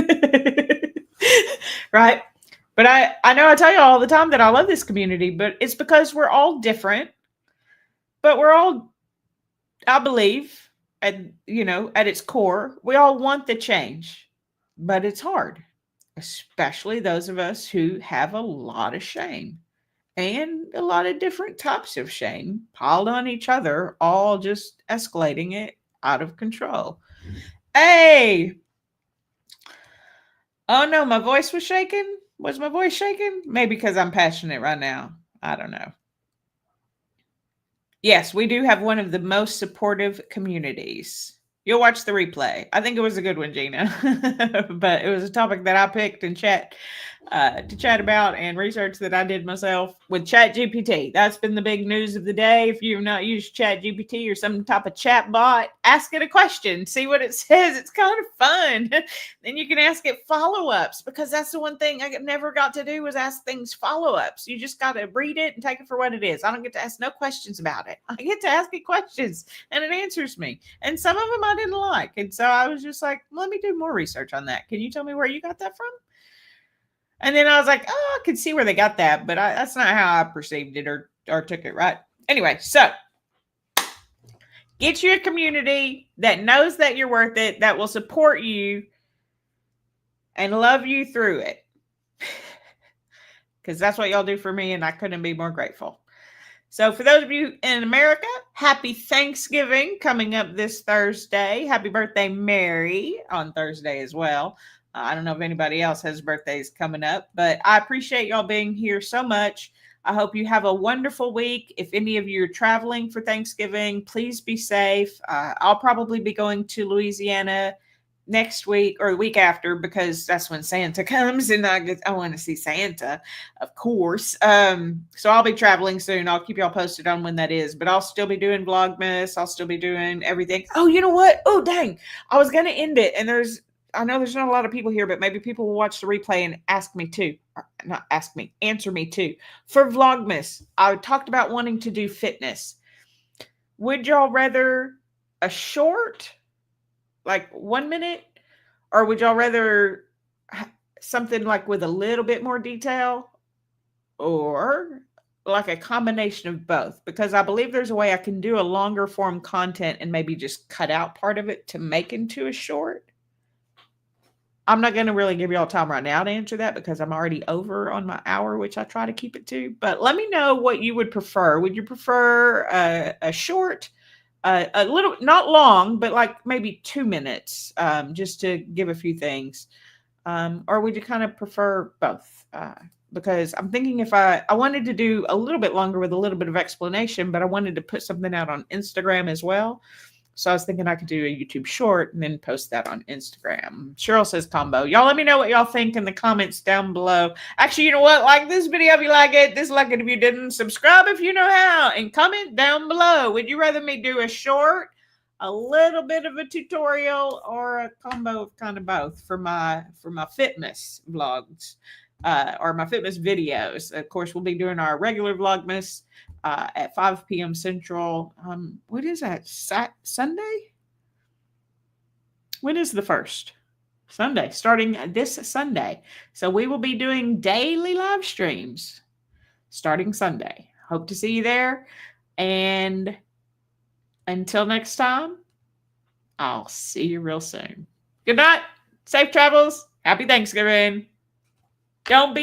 B: Right? But I know I tell you all the time that I love this community, but it's because we're all different, but we're all, I believe, at its core, we all want the change, but it's hard, especially those of us who have a lot of shame and a lot of different types of shame piled on each other, all just escalating it out of control. Hey! Oh no, my voice was shaking. Was my voice shaking? Maybe because I'm passionate right now. I don't know. Yes, we do have one of the most supportive communities. You'll watch the replay. I think it was a good one, Gina. But it was a topic that I picked in chat to chat about and research that I did myself with Chat GPT. That's been the big news of the day. If you've not used Chat GPT or some type of chat bot, ask it a question, see what it says. It's kind of fun. Then you can ask it follow-ups, because that's the one thing I never got to do was ask things follow-ups. You just got to read it and take it for what it is. I don't get to ask no questions about it. I get to ask it questions and it answers me. And some of them I didn't like. And so I was just like, let me do more research on that. Can you tell me where you got that from? And then I was like, oh, I could see where they got that, but that's not how I perceived it or took it, right? Anyway, so get you a community that knows that you're worth it, that will support you and love you through it. Because that's what y'all do for me, and I couldn't be more grateful. So for those of you in America, happy Thanksgiving coming up this Thursday. Happy birthday, Mary, on Thursday as well. I don't know if anybody else has birthdays coming up, but I appreciate y'all being here so much. I hope you have a wonderful week. If any of you are traveling for Thanksgiving, please be safe. I'll probably be going to Louisiana next week or the week after, because that's when Santa comes and I want to see Santa, of course. So I'll be traveling soon. I'll keep y'all posted on when that is, but I'll still be doing Vlogmas. I'll still be doing everything. Oh, you know what? Oh, dang. I was going to end it, and I know there's not a lot of people here, but maybe people will watch the replay and ask me too. Or not ask me, answer me too. For Vlogmas, I talked about wanting to do fitness. Would y'all rather a short, like 1 minute, or would y'all rather something like with a little bit more detail, or like a combination of both? Because I believe there's a way I can do a longer form content and maybe just cut out part of it to make into a short. I'm not going to really give y'all time right now to answer that, because I'm already over on my hour, which I try to keep it to. But let me know what you would prefer. Would you prefer a short, a little, not long, but like maybe 2 minutes, just to give a few things? Or would you kind of prefer both? Because I'm thinking if I wanted to do a little bit longer with a little bit of explanation, but I wanted to put something out on Instagram as well. So I was thinking I could do a YouTube short and then post that on Instagram. Cheryl says combo. Y'all let me know what y'all think in the comments down below. Actually, you know what? Like this video if you like it. Dislike it if you didn't. Subscribe if you know how. And comment down below. Would you rather me do a short, a little bit of a tutorial, or a combo of kind of both for my fitness vlogs? Or my fitness videos. Of course, we'll be doing our regular Vlogmas at 5 p.m. Central. What is that? Sunday? When is the 1st? Sunday, starting this Sunday. So we will be doing daily live streams starting Sunday. Hope to see you there. And until next time, I'll see you real soon. Good night. Safe travels. Happy Thanksgiving. Don't be